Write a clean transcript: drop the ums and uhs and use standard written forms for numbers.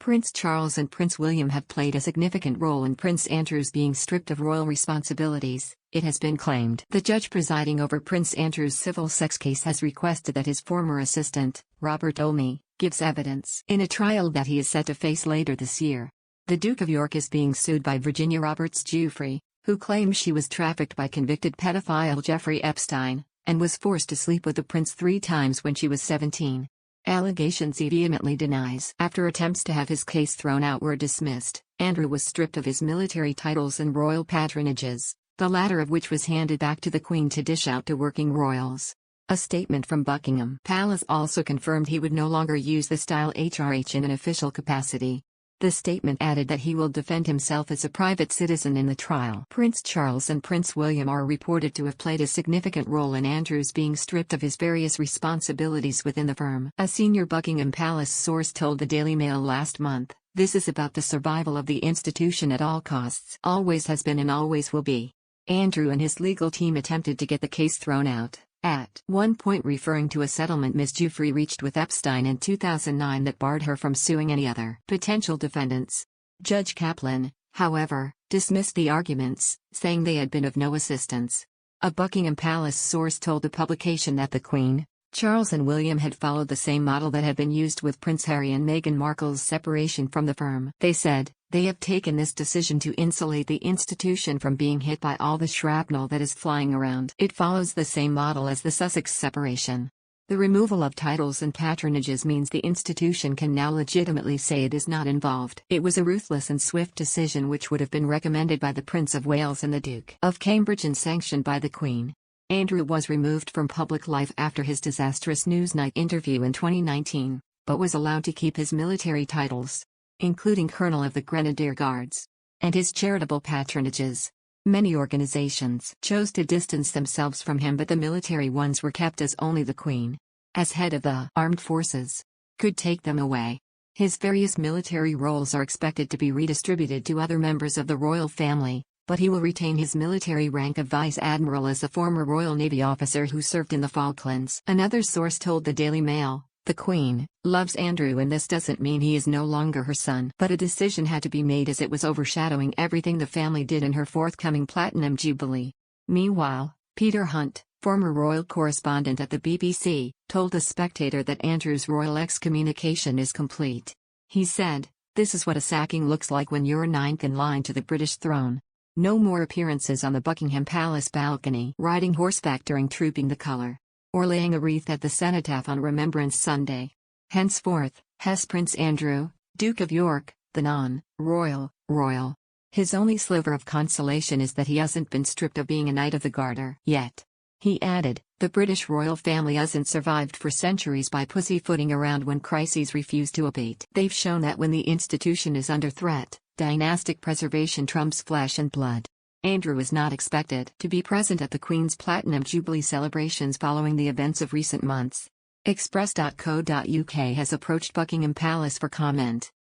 Prince Charles and Prince William have played a significant role in Prince Andrew's being stripped of royal responsibilities, it has been claimed. The judge presiding over Prince Andrew's civil sex case has requested that his former assistant, Robert Olney, gives evidence in a trial that he is set to face later this year. The Duke of York is being sued by Virginia Roberts Giuffre, who claims she was trafficked by convicted pedophile Jeffrey Epstein, and was forced to sleep with the prince 3 times when she was 17. Allegations he vehemently denies. After attempts to have his case thrown out were dismissed, Andrew was stripped of his military titles and royal patronages, the latter of which was handed back to the Queen to dish out to working royals. A statement from Buckingham Palace also confirmed he would no longer use the style HRH in an official capacity. The statement added that he will defend himself as a private citizen in the trial. Prince Charles and Prince William are reported to have played a significant role in Andrew's being stripped of his various responsibilities within the firm. A senior Buckingham Palace source told the Daily Mail last month, "This is about the survival of the institution at all costs. Always has been and always will be." Andrew and his legal team attempted to get the case thrown out, at one point referring to a settlement Ms. Giuffre reached with Epstein in 2009 that barred her from suing any other potential defendants. Judge Kaplan, however, dismissed the arguments, saying they had been of no assistance. A Buckingham Palace source told the publication that the Queen, Charles and William had followed the same model that had been used with Prince Harry and Meghan Markle's separation from the firm. They said, "They have taken this decision to insulate the institution from being hit by all the shrapnel that is flying around. It follows the same model as the Sussex separation. The removal of titles and patronages means the institution can now legitimately say it is not involved. It was a ruthless and swift decision which would have been recommended by the Prince of Wales and the Duke of Cambridge and sanctioned by the Queen." Andrew was removed from public life after his disastrous Newsnight interview in 2019, but was allowed to keep his military titles, including Colonel of the Grenadier Guards, and his charitable patronages. Many organizations chose to distance themselves from him, but the military ones were kept, as only the Queen, as head of the armed forces, could take them away. His various military roles are expected to be redistributed to other members of the royal family, but he will retain his military rank of Vice Admiral as a former Royal Navy officer who served in the Falklands. Another source told the Daily Mail, "The Queen loves Andrew and this doesn't mean he is no longer her son. But a decision had to be made as it was overshadowing everything the family did in her forthcoming Platinum Jubilee." Meanwhile, Peter Hunt, former royal correspondent at the BBC, told The Spectator that Andrew's royal excommunication is complete. He said, "This is what a sacking looks like when you're ninth in line to the British throne. No more appearances on the Buckingham Palace balcony, riding horseback during Trooping the Colour, or laying a wreath at the cenotaph on Remembrance Sunday. Henceforth, Prince Andrew, Duke of York, the non-royal. His only sliver of consolation is that he hasn't been stripped of being a Knight of the Garter yet." He added, "The British royal family hasn't survived for centuries by pussyfooting around when crises refuse to abate. They've shown that when the institution is under threat, dynastic preservation trumps flesh and blood." Andrew is not expected to be present at the Queen's Platinum Jubilee celebrations following the events of recent months. Express.co.uk has approached Buckingham Palace for comment.